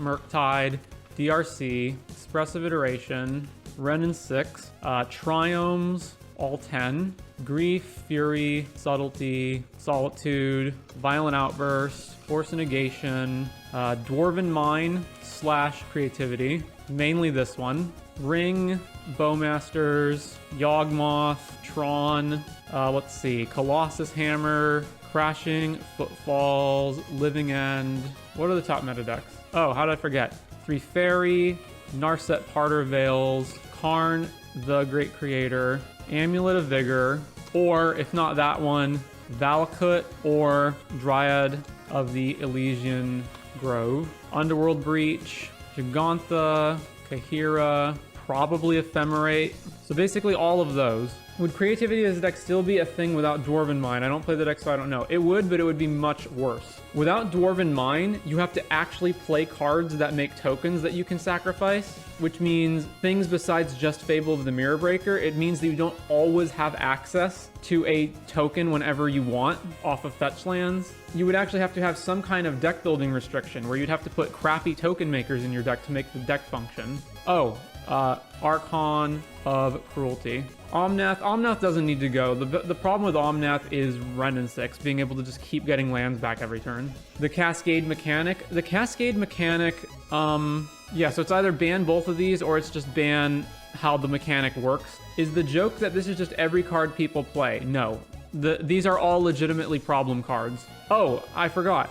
Murktide, DRC, Expressive Iteration, Renin 6, Triomes, all 10, Grief, Fury, Subtlety, Solitude, Violent Outburst, Force Negation, Dwarven Mine / Creativity, mainly this one, Ring, Bowmasters, Yawgmoth, Tron, let's see, Colossus Hammer, Crashing, Footfalls, Living End. What are the top meta decks? Oh, how did I forget? 3 Fairy, Narset Parter Veils, Karn, the Great Creator, Amulet of Vigor, or if not that one, Valakut or Dryad of the Elysian Grove, Underworld Breach, Gigantha, Kahira, probably Ephemerate. So basically all of those. Would creativity as a deck still be a thing without Dwarven Mine? I don't play the deck, so I don't know. It would, but it would be much worse. Without Dwarven Mine, you have to actually play cards that make tokens that you can sacrifice, which means things besides just Fable of the Mirror Breaker. It means that you don't always have access to a token whenever you want off of fetch lands. You would actually have to have some kind of deck building restriction where you'd have to put crappy token makers in your deck to make the deck function. Oh, Archon of Cruelty. Omnath doesn't need to go. The problem with Omnath is Renin 6, being able to just keep getting lands back every turn. The Cascade mechanic. Yeah, so it's either ban both of these or it's just ban how the mechanic works. Is the joke that this is just every card people play? No. These are all legitimately problem cards. Oh, I forgot.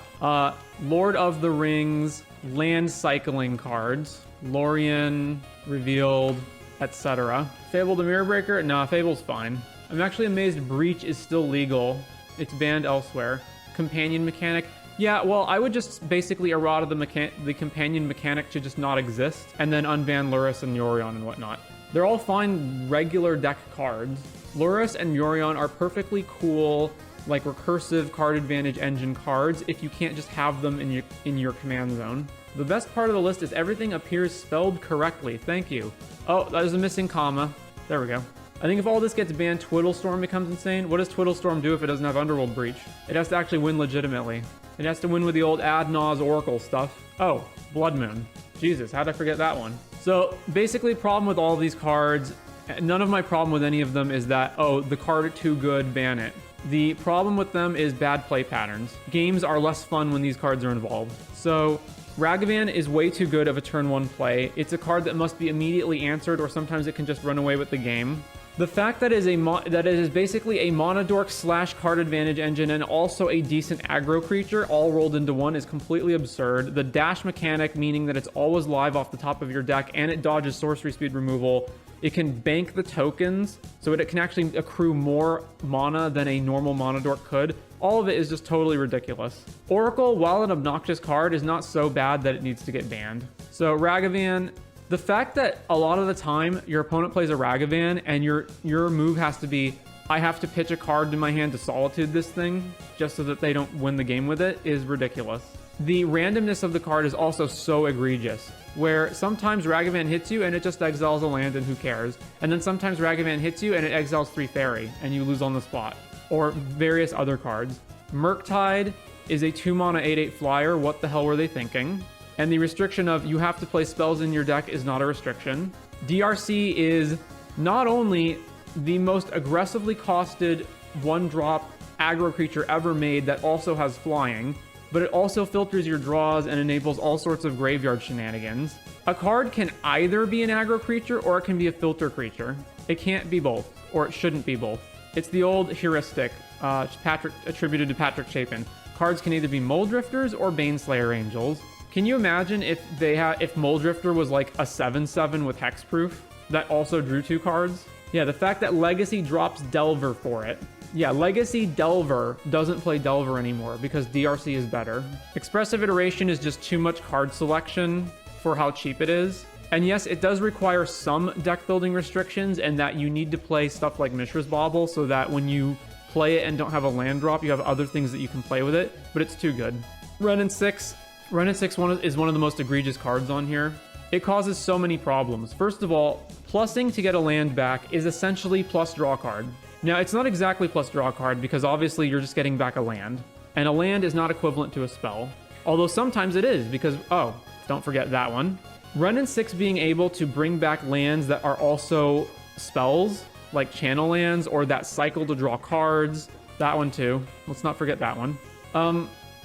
Lord of the Rings, land cycling cards. Lorien, Revealed, etc. Fable the Mirror Breaker? Nah, Fable's fine. I'm actually amazed Breach is still legal. It's banned elsewhere. Companion mechanic? Yeah, well, I would just basically errata the companion mechanic to just not exist, and then unban Lurrus and Yorion and whatnot. They're all fine regular deck cards. Lurrus and Yorion are perfectly cool, like recursive card advantage engine cards if you can't just have them in your command zone. The best part of the list is everything appears spelled correctly. Thank you. Oh, that is a missing comma. There we go. I think if all this gets banned, Twiddlestorm becomes insane. What does Twiddlestorm do if it doesn't have Underworld Breach? It has to actually win legitimately. It has to win with the old Ad Naz Oracle stuff. Oh, Blood Moon. Jesus, how'd I forget that one? So basically, problem with all of these cards, none of my problem with any of them is that, oh, the card too good, ban it. The problem with them is bad play patterns. Games are less fun when these cards are involved. So Ragavan is way too good of a turn 1 play. It's a card that must be immediately answered, or sometimes it can just run away with the game. The fact that it is basically a Monodork / card advantage engine and also a decent aggro creature all rolled into one is completely absurd. The dash mechanic, meaning that it's always live off the top of your deck and it dodges sorcery speed removal. It can bank the tokens, so it can actually accrue more mana than a normal Monodork could. All of it is just totally ridiculous. Oracle, while an obnoxious card, is not so bad that it needs to get banned. So Ragavan, the fact that a lot of the time your opponent plays a Ragavan and your move has to be, I have to pitch a card to my hand to Solitude this thing just so that they don't win the game with it, is ridiculous. The randomness of the card is also so egregious, where sometimes Ragavan hits you and it just exiles a land and who cares, and then sometimes Ragavan hits you and it exiles 3 Fairy and you lose on the spot, or various other cards. Murktide is a 2-mana 8/8 flyer. What the hell were they thinking? And the restriction of you have to play spells in your deck is not a restriction. DRC is not only the most aggressively costed 1-drop aggro creature ever made that also has flying, but it also filters your draws and enables all sorts of graveyard shenanigans. A card can either be an aggro creature or it can be a filter creature. It can't be both, or it shouldn't be both. It's the old heuristic attributed to Patrick Chapin. Cards can either be Moldrifters or Baneslayer Angels. Can you imagine if Moldrifter was like a 7/7 with Hexproof that also drew 2 cards? Yeah, the fact that Legacy drops Delver for it. Yeah, Legacy Delver doesn't play Delver anymore because DRC is better. Expressive Iteration is just too much card selection for how cheap it is. And yes, it does require some deck building restrictions and that you need to play stuff like Mishra's Bauble so that when you play it and don't have a land drop, you have other things that you can play with it, but it's too good. Renin 6 is one of the most egregious cards on here. It causes so many problems. First of all, plussing to get a land back is essentially plus draw card. Now, it's not exactly plus draw card because obviously you're just getting back a land, and a land is not equivalent to a spell. Although sometimes it is because, oh, Don't forget that one. Renin 6 being able to bring back lands that are also spells, like channel lands, or that cycle to draw cards. That one too. Let's not forget that one.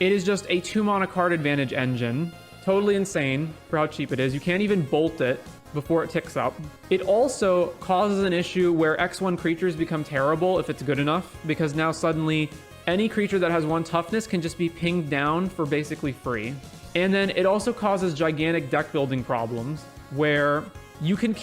It is just a 2-mana card advantage engine. Totally insane for how cheap it is. You can't even bolt it before it ticks up. It also causes an issue where X1 creatures become terrible if it's good enough, because now suddenly any creature that has 1 toughness can just be pinged down for basically free. And then it also causes gigantic deck building problems where you can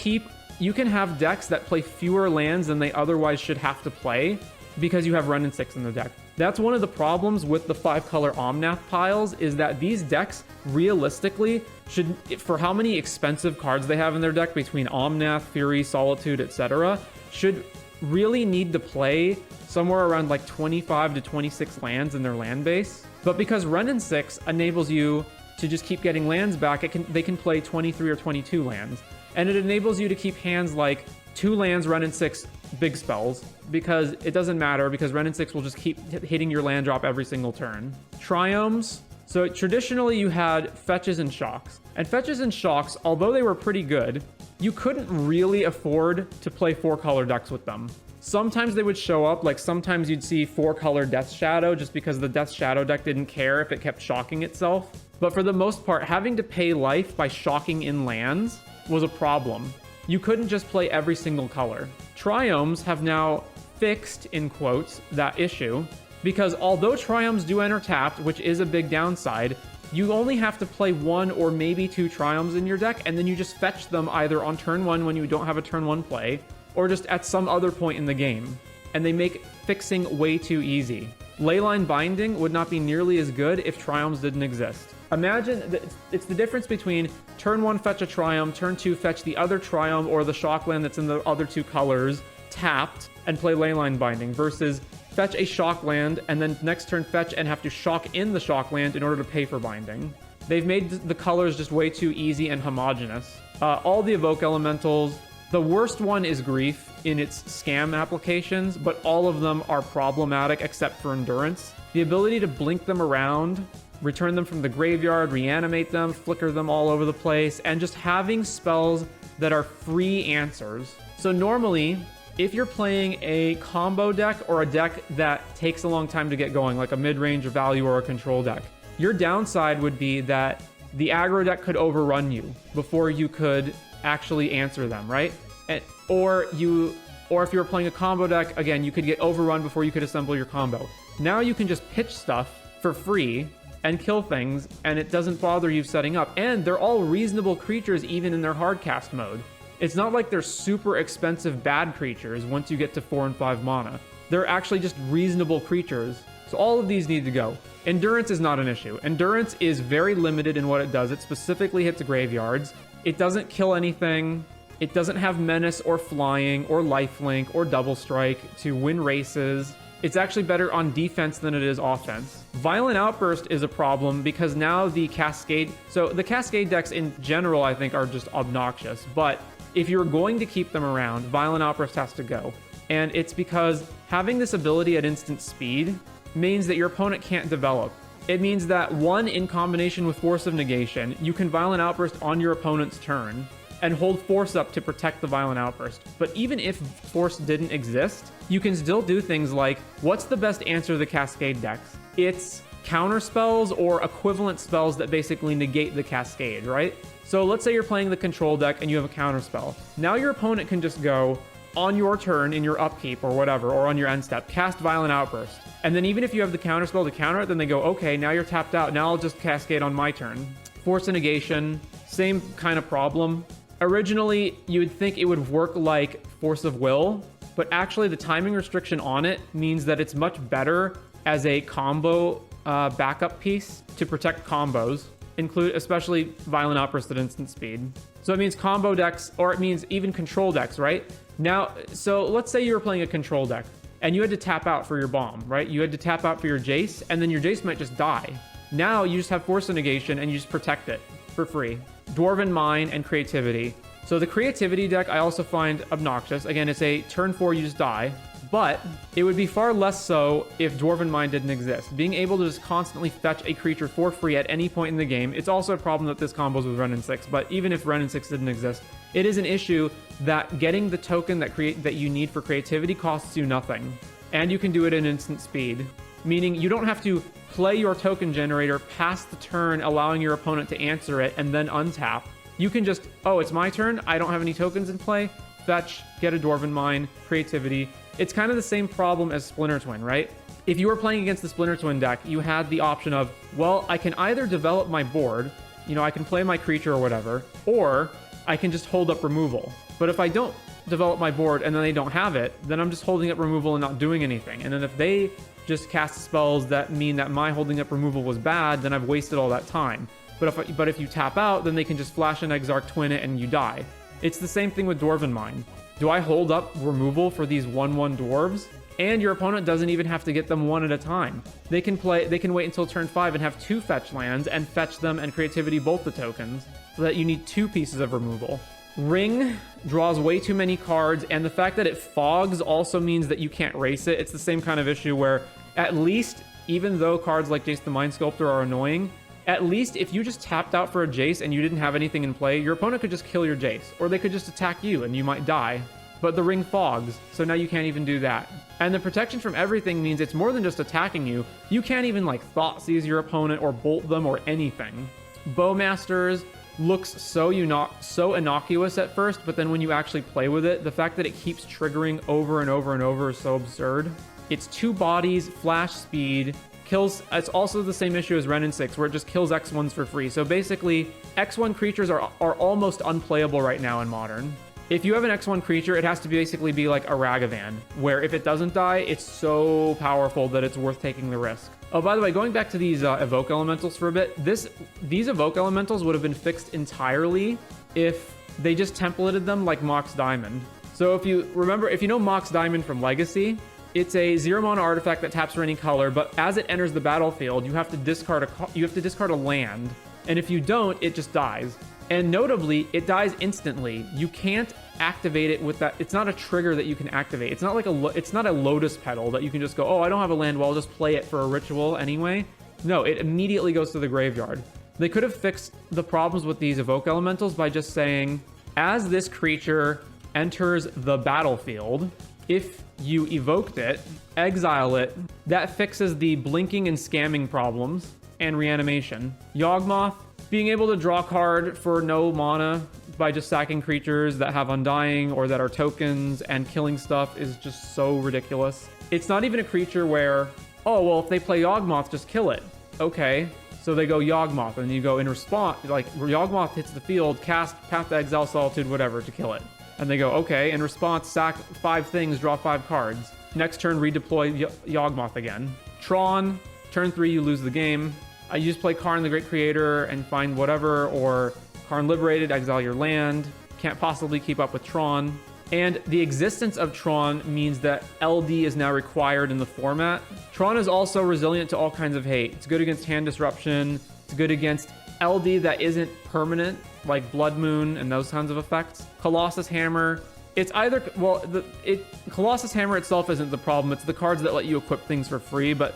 have decks that play fewer lands than they otherwise should have to play because you have Renin 6 in the deck. That's one of the problems with the 5-color Omnath piles, is that these decks realistically should, for how many expensive cards they have in their deck between Omnath, Fury, Solitude, etc., should really need to play somewhere around like 25 to 26 lands in their land base. But because Renin 6 enables you to just keep getting lands back, they can play 23 or 22 lands. And it enables you to keep hands like 2 lands, Renin 6, big spells, because it doesn't matter, because Renin 6 will just keep hitting your land drop every single turn. Triomes. So traditionally you had fetches and shocks. And fetches and shocks, although they were pretty good, you couldn't really afford to play 4-color decks with them. Sometimes they would show up, like sometimes you'd see 4-color Death Shadow just because the Death Shadow deck didn't care if it kept shocking itself. But for the most part, having to pay life by shocking in lands was a problem. You couldn't just play every single color. Triomes have now fixed, in quotes, that issue, because although Triomes do enter tapped, which is a big downside, you only have to play 1 or maybe 2 Triomes in your deck, and then you just fetch them either on turn 1 when you don't have a turn 1 play, or just at some other point in the game. And they make fixing way too easy. Leyline Binding would not be nearly as good if Triomes didn't exist. Imagine, it's the difference between turn 1 fetch a Triumph, turn 2 fetch the other Triumph or the Shockland that's in the other 2 colors, tapped, and play Leyline Binding, versus fetch a Shockland and then next turn fetch and have to shock in the Shockland in order to pay for Binding. They've made the colors just way too easy and homogenous. All the Evoke Elementals, the worst one is Grief in its scam applications, but all of them are problematic except for Endurance. The ability to blink them around, return them from the graveyard, reanimate them, flicker them all over the place, and just having spells that are free answers. So normally, if you're playing a combo deck or a deck that takes a long time to get going, like a mid-range, a value, or a control deck, your downside would be that the aggro deck could overrun you before you could actually answer them, right? Or if you were playing a combo deck, again, you could get overrun before you could assemble your combo. Now you can just pitch stuff for free and kill things, and it doesn't bother you setting up. And they're all reasonable creatures even in their hardcast mode. It's not like they're super expensive bad creatures once you get to 4 and 5 mana. They're actually just reasonable creatures. So all of these need to go. Endurance is not an issue. Endurance is very limited in what it does. It specifically hits graveyards. It doesn't kill anything. It doesn't have menace or flying or lifelink or double strike to win races. It's actually better on defense than it is offense. Violent Outburst is a problem because now the Cascade... So the Cascade decks in general, I think, are just obnoxious. But if you're going to keep them around, Violent Outburst has to go. And it's because having this ability at instant speed means that your opponent can't develop. It means that 1, in combination with Force of Negation, you can Violent Outburst on your opponent's turn and hold Force up to protect the Violent Outburst. But even if Force didn't exist, you can still do things like, what's the best answer to the Cascade decks? It's counter spells or equivalent spells that basically negate the Cascade, right? So let's say you're playing the control deck and you have a counter spell. Now your opponent can just go, on your turn, in your upkeep or whatever, or on your end step, cast Violent Outburst. And then even if you have the counter spell to counter it, then they go, okay, now you're tapped out, now I'll just Cascade on my turn. Force of Negation, same kind of problem. Originally, you would think it would work like Force of Will, but actually the timing restriction on it means that it's much better as a combo backup piece to protect combos, especially Violent Outburst at instant speed. So it means combo decks, or it means even control decks, right? Now, so let's say you were playing a control deck, and you had to tap out for your bomb, right? You had to tap out for your Jace, and then your Jace might just die. Now you just have Force of Negation, and you just protect it for free. Dwarven Mine and Creativity. So the Creativity deck I also find obnoxious. Again, it's a turn 4, you just die. but it would be far less so if Dwarven Mine didn't exist. Being able to just constantly fetch a creature for free at any point in the game, it's also a problem that this combos with Wrenn and 6, but even if Wrenn and 6 didn't exist, it is an issue that getting the token that you need for creativity costs you nothing. And you can do it in instant speed, meaning you don't have to play your token generator past the turn, allowing your opponent to answer it, and then untap. You can just, oh, it's my turn, I don't have any tokens in play, fetch, get a Dwarven Mine, creativity. It's kind of the same problem as Splinter Twin, right? If you were playing against the Splinter Twin deck, you had the option of, well, I can either develop my board, I can play my creature or whatever, or I can just hold up removal. But if I don't develop my board and then they don't have it, then I'm just holding up removal and not doing anything. And then if they just cast spells that mean that my holding up removal was bad, then I've wasted all that time. But if you tap out, then they can just flash an Exarch, twin it, and you die. It's the same thing with Dwarven Mine. Do I hold up removal for these 1/1 dwarves? And your opponent doesn't even have to get them one at a time. They can wait until turn 5 and have 2 fetch lands and fetch them and creativity both the tokens, so that you need 2 pieces of removal. Ring draws way too many cards, and the fact that it fogs also means that you can't race it. It's the same kind of issue where, at least, even though cards like Jace the Mind Sculptor are annoying, at least if you just tapped out for a Jace and you didn't have anything in play, your opponent could just kill your Jace, or they could just attack you and you might die. But the ring fogs, so now you can't even do that. And the protection from everything means it's more than just attacking you. You can't even thought seize your opponent or bolt them or anything. Bowmasters looks so innocuous at first, but then when you actually play with it, the fact that it keeps triggering over and over and over is so absurd. It's 2 bodies, flash speed, kills. It's also the same issue as Wrenn and 6, where it just kills X1s for free. So basically, X1 creatures are almost unplayable right now in Modern. If you have an X1 creature, it has to basically be like a Ragavan, where if it doesn't die, it's so powerful that it's worth taking the risk. Oh, by the way, going back to these evoke elementals for a bit, these evoke elementals would have been fixed entirely if they just templated them like Mox Diamond. So if you know Mox Diamond from Legacy, it's a 0-mana artifact that taps for any color, but as it enters the battlefield, you have to discard a land, and if you don't, it just dies. And notably, it dies instantly. You can't activate it with that. It's not a trigger that you can activate. It's not a Lotus Petal that you can just go, oh, I don't have a land, well, I'll just play it for a ritual anyway. No, it immediately goes to the graveyard. They could have fixed the problems with these evoke elementals by just saying, as this creature enters the battlefield, if you evoked it, exile it, that fixes the blinking and scamming problems and reanimation. Yawgmoth, being able to draw a card for no mana by just sacking creatures that have Undying or that are tokens and killing stuff is just so ridiculous. It's not even a creature where, oh, well, if they play Yawgmoth, just kill it. Okay, so they go Yawgmoth, and you go in response, Yawgmoth hits the field, cast Path to Exile, Solitude, whatever, to kill it. And they go, okay, in response, sack 5 things, draw 5 cards. Next turn, redeploy Yawgmoth again. Tron, turn 3, you lose the game. You just play Karn the Great Creator and find whatever, or Karn Liberated, exile your land. Can't possibly keep up with Tron. And the existence of Tron means that LD is now required in the format. Tron is also resilient to all kinds of hate. It's good against hand disruption. It's good against LD that isn't permanent, like Blood Moon and those kinds of effects. Colossus Hammer. It's either, well, Colossus Hammer itself isn't the problem. It's the cards that let you equip things for free, but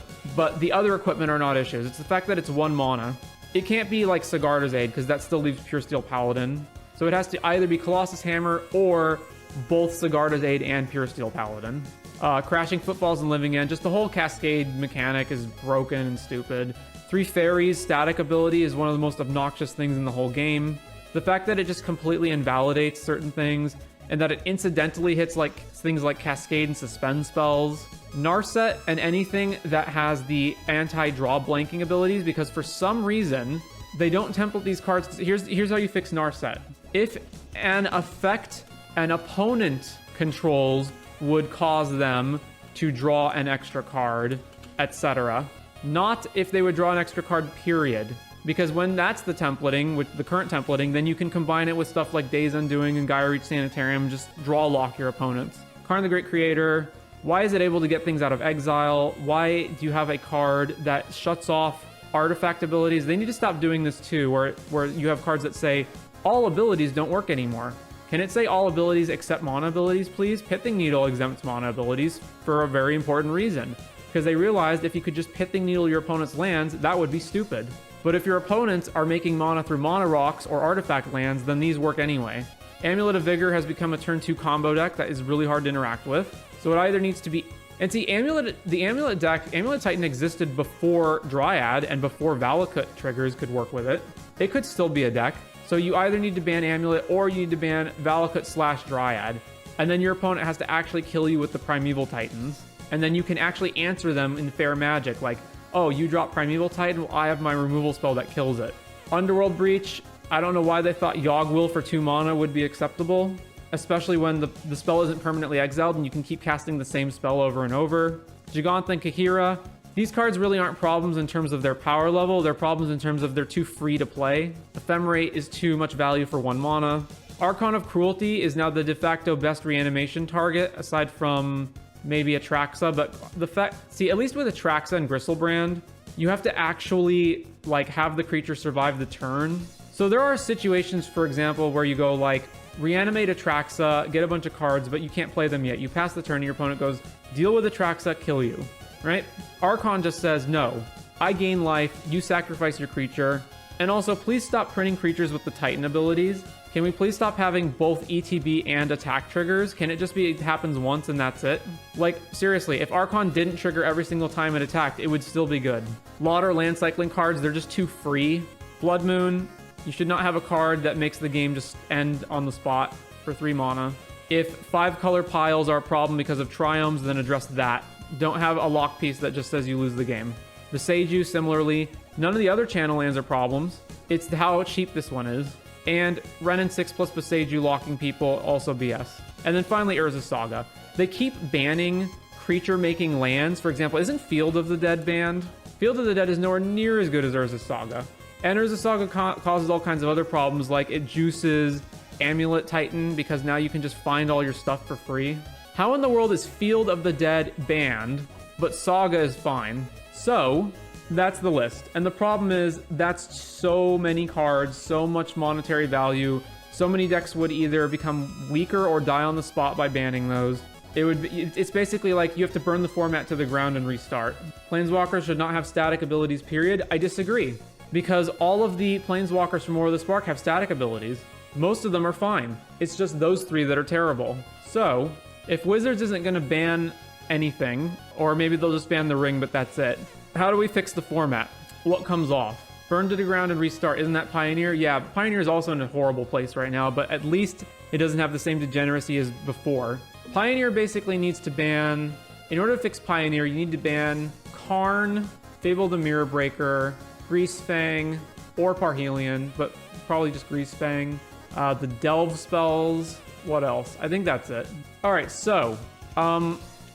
the other equipment are not issues. It's the fact that it's 1 mana. It can't be like Sigarda's Aid, because that still leaves Pure Steel Paladin. So it has to either be Colossus Hammer or both Sigarda's Aid and Pure Steel Paladin. Crashing Footfalls and Living End. Just the whole Cascade mechanic is broken and stupid. 3 Fairies static ability is one of the most obnoxious things in the whole game. The fact that it just completely invalidates certain things, and that it incidentally hits things like Cascade and Suspend spells. Narset and anything that has the anti-draw blanking abilities, because for some reason, they don't template these cards. Here's how you fix Narset. If an effect an opponent controls would cause them to draw an extra card, etc. Not if they would draw an extra card, period. Because when that's the templating, with the current templating, then you can combine it with stuff like Days Undoing and Gaia Reach Sanitarium, just draw lock your opponents. Karn the Great Creator, why is it able to get things out of exile? Why do you have a card that shuts off artifact abilities? They need to stop doing this too, where you have cards that say, all abilities don't work anymore. Can it say all abilities except mana abilities, please? Pithing Needle exempts mana abilities for a very important reason. Because they realized if you could just Pithing Needle your opponent's lands, that would be stupid. But if your opponents are making mana through mana rocks or artifact lands, then these work anyway. Amulet of Vigor has become a turn 2 combo deck that is really hard to interact with. So it either needs to be... And see, the Amulet deck, Amulet Titan existed before Dryad and before Valakut triggers could work with it. It could still be a deck. So you either need to ban Amulet or you need to ban Valakut / Dryad. And then your opponent has to actually kill you with the Primeval Titans. And then you can actually answer them in fair magic, like, oh, you drop Primeval Titan, well, I have my removal spell that kills it. Underworld Breach, I don't know why they thought Yogg Will for 2 mana would be acceptable, especially when the spell isn't permanently exiled and you can keep casting the same spell over and over. Gigant and Kahira, these cards really aren't problems in terms of their power level, they're problems in terms of they're too free to play. Ephemerate is too much value for 1 mana. Archon of Cruelty is now the de facto best reanimation target, aside from maybe Atraxa, but the fact, see, at least with Atraxa and Gristlebrand, you have to actually, like, have the creature survive the turn. So there are situations, for example, where you go, like, reanimate Atraxa, get a bunch of cards, but you can't play them yet. You pass the turn, and your opponent goes, deal with Atraxa, kill you, right? Archon just says, no, I gain life, you sacrifice your creature, and also, please stop printing creatures with the Titan abilities. Can we please stop having both ETB and attack triggers? Can it just be it happens once and that's it? Like, seriously, if Archon didn't trigger every single time it attacked, it would still be good. Lauder land cycling cards, they're just too free. Blood Moon, you should not have a card that makes the game just end on the spot for 3 mana. If 5-color piles are a problem because of triomes, then address that. Don't have a lock piece that just says you lose the game. The Seiju, similarly, none of the other channel lands are problems. It's how cheap this one is. And Renin 6 plus Boseiju locking people, also BS. And then finally, Urza's Saga. They keep banning creature-making lands. For example, isn't Field of the Dead banned? Field of the Dead is nowhere near as good as Urza's Saga. And Urza's Saga causes all kinds of other problems, like it juices Amulet Titan, because now you can just find all your stuff for free. How in the world is Field of the Dead banned, but Saga is fine? So, that's the list. And the problem is, that's so many cards, so much monetary value. So many decks would either become weaker or die on the spot by banning those. It's basically like you have to burn the format to the ground and restart. Planeswalkers should not have static abilities, period. I disagree. Because all of the Planeswalkers from War of the Spark have static abilities. Most of them are fine. It's just those 3 that are terrible. So, if Wizards isn't going to ban anything, or maybe they'll just ban the ring, but that's it. How do we fix the format? What comes off? Burn to the ground and restart. Isn't that Pioneer? Yeah, Pioneer is also in a horrible place right now, but at least it doesn't have the same degeneracy as before. Pioneer basically needs to ban... In order to fix Pioneer, you need to ban Karn, Fable the Mirror Breaker, Greasefang, or Parhelion, but probably just Greasefang. The Delve spells. What else? I think that's it. Alright, so...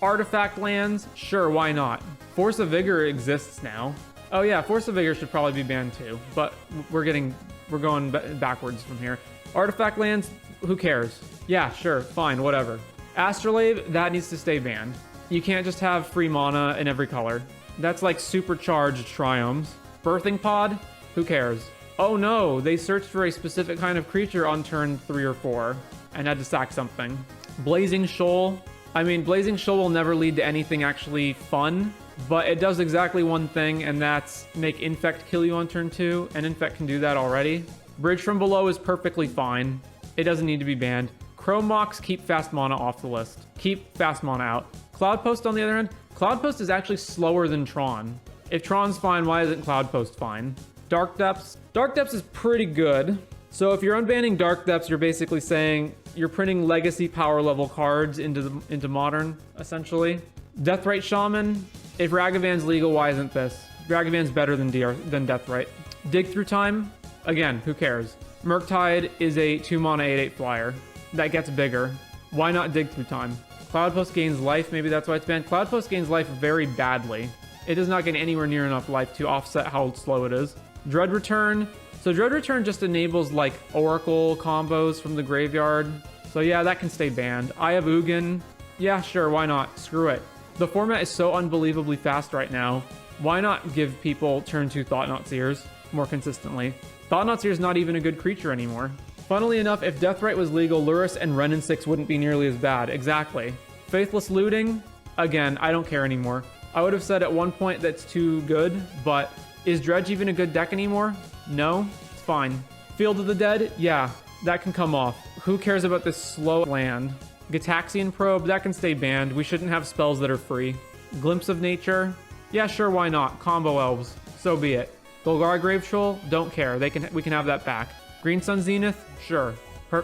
Artifact lands? Sure, why not? Force of Vigor exists now. Oh yeah, Force of Vigor should probably be banned too, but we're going backwards from here. Artifact lands, who cares? Yeah, sure, fine, whatever. Astrolabe, that needs to stay banned. You can't just have free mana in every color. That's like supercharged triomes. Birthing Pod, who cares? Oh no, they searched for a specific kind of creature on turn 3 or 4 and had to sack something. Blazing Shoal, I mean, Blazing Shoal will never lead to anything actually fun, but it does exactly one thing, and that's make Infect kill you on turn 2, and Infect can do that already. Bridge from Below is perfectly fine. It doesn't need to be banned. Chrome Mox, keep fast mana off the list. Keep fast mana out. Cloud Post, on the other hand, Cloud Post is actually slower than Tron. If Tron's fine, why isn't Cloud Post fine? Dark Depths. Dark Depths is pretty good. So if you're unbanning Dark Depths, you're basically saying you're printing legacy power level cards into Modern, essentially. Deathrite Shaman. If Ragavan's legal, why isn't this? Ragavan's better than Deathrite. Dig Through Time. Again, who cares? Murktide is a 2-mana 8/8 flyer that gets bigger. Why not Dig Through Time? Cloud Post gains life. Maybe that's why it's banned. Cloud Post gains life very badly. It does not gain anywhere near enough life to offset how slow it is. Dread Return. So Dread Return just enables like Oracle combos from the graveyard. So yeah, that can stay banned. Eye of Ugin. Yeah, sure, why not? Screw it. The format is so unbelievably fast right now. Why not give people turn 2 Thought-Knot Seers more consistently? Thought-Knot Seer is not even a good creature anymore. Funnily enough, if Deathrite was legal, Lurrus and Renin 6 wouldn't be nearly as bad. Exactly. Faithless Looting, again, I don't care anymore. I would have said at one point that's too good, but is Dredge even a good deck anymore? No, it's fine. Field of the Dead, yeah, that can come off. Who cares about this slow land? Gataxian Probe, that can stay banned. We shouldn't have spells that are free. Glimpse of Nature, yeah, sure, why not? Combo Elves, so be it. Golgari Grave Troll, don't care. We can have that back. Green Sun Zenith, sure,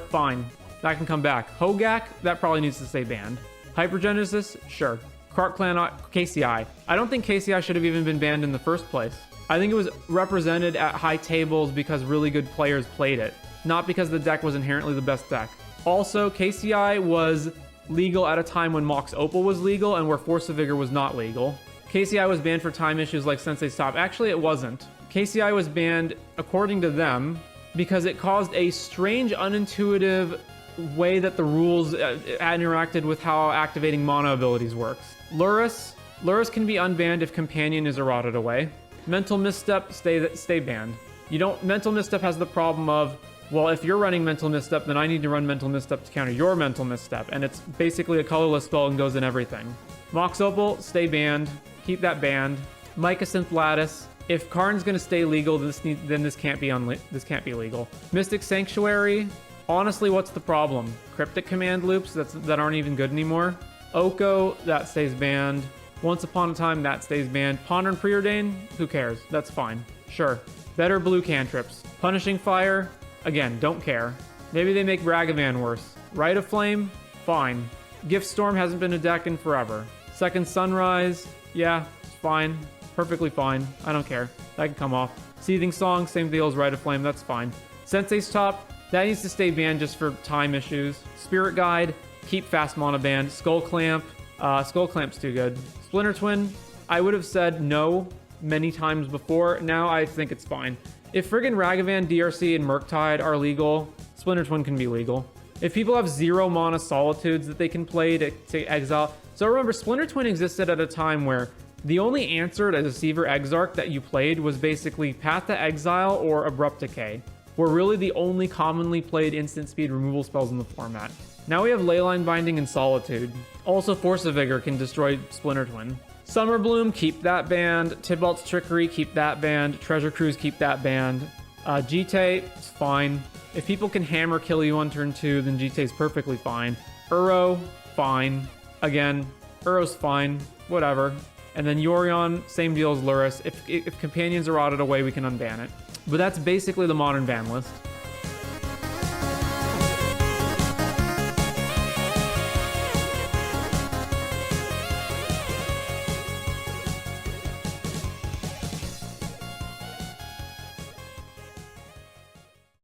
fine. That can come back. Hogak, that probably needs to stay banned. Hypergenesis, sure. Kark Clan, KCI. I don't think KCI should have even been banned in the first place. I think it was represented at high tables because really good players played it, not because the deck was inherently the best deck. Also, KCI was legal at a time when Mox Opal was legal and where Force of Vigor was not legal. KCI was banned for time issues like Sensei Stop. Actually, it wasn't. KCI was banned, according to them, because it caused a strange, unintuitive way that the rules interacted with how activating mana abilities works. Lurrus can be unbanned if Companion is eroded away. Mental Misstep, stay banned. Mental Misstep has the problem of, well, if you're running Mental Misstep, then I need to run Mental Misstep to counter your Mental Misstep, and it's basically a colorless spell and goes in everything. Mox Opal, stay banned. Keep that banned. Mycosynth Lattice. If Karn's gonna stay legal, then this can't be legal. Mystic Sanctuary. Honestly, what's the problem? Cryptic Command Loops that aren't even good anymore. Oko, that stays banned. Once Upon a Time, that stays banned. Ponder and Preordain, who cares? That's fine. Sure. Better blue cantrips. Punishing Fire, again, don't care. Maybe they make Ragavan worse. Rite of Flame, fine. Gift Storm hasn't been a deck in forever. Second Sunrise, yeah, it's fine. Perfectly fine. I don't care. That can come off. Seething Song, same deal as Rite of Flame, that's fine. Sensei's Top, that needs to stay banned just for time issues. Spirit Guide, keep fast mana banned. Skull Clamp's too good. Splinter Twin, I would have said no many times before. Now I think it's fine. If friggin' Ragavan, DRC, and Murktide are legal, Splinter Twin can be legal. If people have 0 mana Solitudes that they can play to exile. So remember, Splinter Twin existed at a time where the only answer to Deceiver Exarch that you played was basically Path to Exile or Abrupt Decay, were really the only commonly played instant speed removal spells in the format. Now we have Leyline Binding and Solitude. Also, Force of Vigor can destroy Splinter Twin. Summer Bloom, keep that banned. Tybalt's Trickery, keep that banned. Treasure Cruise, keep that banned. Jite, it's fine. If people can hammer kill you on turn 2, then Jite's perfectly fine. Uro, fine. Again, Uro's fine. Whatever. And then Yorion, same deal as Lurrus. If Companions are rotted away, we can unban it. But that's basically the modern ban list.